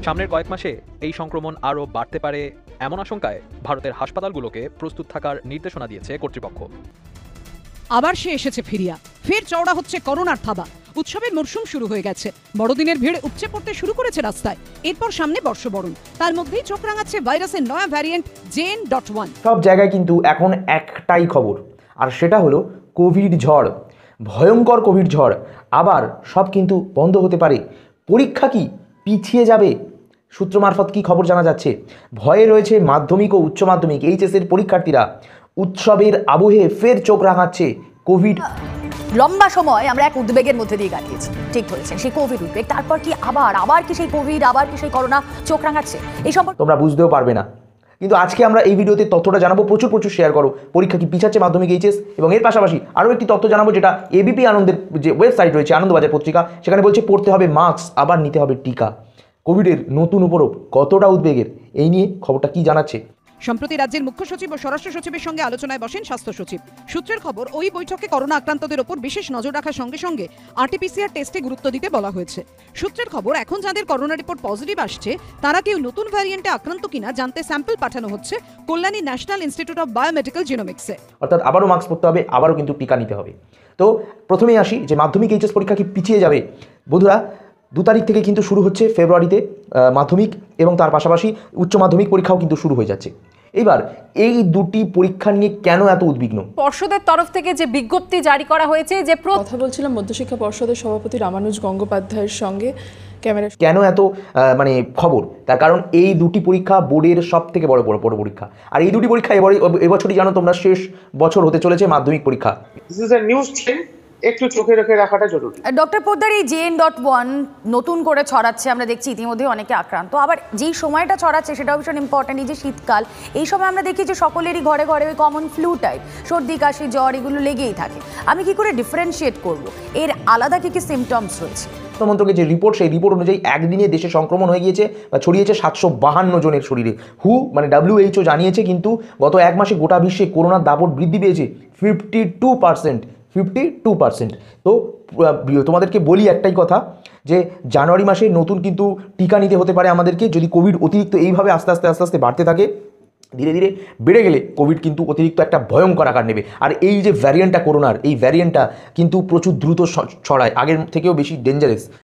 সামনের কয়েক মাসে এই সংক্রমণ আরও বাড়তে পারে এমন আশঙ্কায় ভারতের হাসপাতালগুলোকে প্রস্তুত থাকার নির্দেশনা দিয়েছে কর্তৃপক্ষ। আবার সে এসেছে ফিরিয়া, ফের চওড়া হচ্ছে করোনার থাবা। উৎসবের মরশুম শুরু হয়ে গেছে, বড়দিনের ভিড় উপচে পড়তে শুরু করেছে রাস্তায়। এরপর সামনে বর্ষবরণ, তার মধ্যেই চোখ রাঙাচ্ছে ভাইরাসের নয়া ভ্যারিয়েন্ট JN.1। সব জায়গায় কিন্তু এখন একটাই খবর, আর সেটা হলো কোভিড ঝড়, ভয়ঙ্কর কোভিড ঝড়। আবার সব কিন্তু বন্ধ হতে পারে, পরীক্ষা কি পিছিয়ে যাবে? সূত্র মারফত কি খবর জানা যাচ্ছে? ভয়ে রয়েছে মাধ্যমিক ও উচ্চ মাধ্যমিক এইচএসের পরীক্ষার্থীরা। উৎসবের আবহে ফের চোখ রাঙাচ্ছে কোভিড। লম্বা সময় আমরা এক উদ্বেগের মধ্যে দিয়ে কাটিয়েছি, ঠিক বলেছেন, সেই কোভিড উদ্বেগ। তারপর কি আবার কি সেই কোভিড, আবার কি সেই করোনা চোখ রাঙাচ্ছে? এই সম্পর্কে তোমরা বুঝতেও পারবে না, কিন্তু আজকে আমরা এই ভিডিওতে তথ্যটা জানাবো। প্রচুর শেয়ার করো। পরীক্ষা কি পিছাচ্ছে মাধ্যমিক এইচএস? এবং এর পাশাপাশি আরও একটি তথ্য জানাবো, যেটা এবিপি আনন্দের যে ওয়েবসাইট রয়েছে, আনন্দবাজার পত্রিকা, সেখানে বলছে পড়তে হবে মাস্ক, আবার নিতে হবে টিকা। কোভিডের নতুন উপরোপ কতটা উদ্বেগের, এই নিয়ে খবরটা কি জানাচ্ছে। সম্প্রতি রাজ্যের মুখ্য সচিব ও স্বরাষ্ট্র সচিবের সঙ্গে আলোচনায় বসেন স্বাস্থ্য সচিব। সূত্রের খবর, ওই বৈঠকে করোনা আক্রান্তদের ওপর বিশেষ নজর রাখার সঙ্গে সঙ্গে RT-PCR টেস্টে গুরুত্ব দিতে বলা হয়েছে। সূত্রের খবর, এখন যাদের করোনা রিপোর্ট পজিটিভ আসছে তারা কেউ নতুন ভ্যারিয়েন্টে আক্রান্ত কিনা জানতে স্যাম্পল পাঠানো হচ্ছে Kalyani national institute of biomedical জিনোমিক্সে। অর্থাৎ আবারও মাস্ক পরতে হবে, আবারও কিন্তু টিকা নিতে হবে। তো প্রথমেই আসি যে মাধ্যমিক এইচএস পরীক্ষা কি পিছিয়ে যাবে? বন্ধুরা, 2 তারিখ থেকে কিন্তু শুরু হচ্ছে ফেব্রুয়ারিতে মাধ্যমিক, এবং তার পাশাপাশি উচ্চ মাধ্যমিক পরীক্ষাও কিন্তু শুরু হয়ে যাচ্ছে। এবার এই দুটি পরীক্ষা নিয়ে কেন এত উদ্বিগ্ন? পর্ষদের তরফ থেকে যে বিজ্ঞপ্তি জারি করা হয়েছে, যে কথা বলছিলাম মধ্যশিক্ষা পর্ষদের সভাপতি রামানুজ গঙ্গোপাধ্যায়ের সঙ্গে ক্যামেরা। কেন এত খবর? তার কারণ এই দুটি পরীক্ষা বোর্ডের সব থেকে বড় পরীক্ষা, আর এই দুটি পরীক্ষা এবছরই জানো তোমরা শেষ বছর হতে চলেছে মাধ্যমিক পরীক্ষা। This is a news trend, একটু চোখে রেখে রাখাটা জরুরি। ডক্টর পোদ্দার, এই JN.1 নতুন করে ছড়াচ্ছে, আমরা দেখছি ইতিমধ্যে অনেকে আক্রান্ত। আবার যেই সময়টা ছড়াচ্ছে সেটাও ভীষণ ইম্পর্টেন্ট, এই যে শীতকাল, এই সময় আমরা দেখি যে সকলেরই ঘরে ঘরে ওই কমন ফ্লু টাইপ, সর্দি কাশি জ্বর এগুলো লেগেই থাকে। আমি কি করে ডিফারেন্সিয়েট করব এর আলাদা কি সিমটমস রয়েছে? মন্ত্রকের যে রিপোর্ট, সেই রিপোর্ট অনুযায়ী একদিনে দেশে সংক্রমণ হয়ে গিয়েছে বা ছড়িয়েছে 752 জনের শরীরে। WHO জানিয়েছে কিন্তু গত এক মাসে গোটা বিশ্বে করোনার দাপট বৃদ্ধি পেয়েছে 52%। তো তোমাদেরকে বলি একটাই কথা, যে জানুয়ারি মাসে নতুন কিন্তু টিকা নিতে হতে পারে আমাদেরকে, যদি কোভিড অতিরিক্ত এইভাবে আস্তে আস্তে বাড়তে থাকে। ধীরে ধীরে বেড়ে গেলে কোভিড কিন্তু অতিরিক্ত একটা ভয়ঙ্কর আকার নেবে। আর এই যে ভ্যারিয়েন্টটা করোনার, এই ভ্যারিয়েন্টটা কিন্তু প্রচুর দ্রুত ছড়ায়, আগের থেকেও বেশি ডেঞ্জারাস।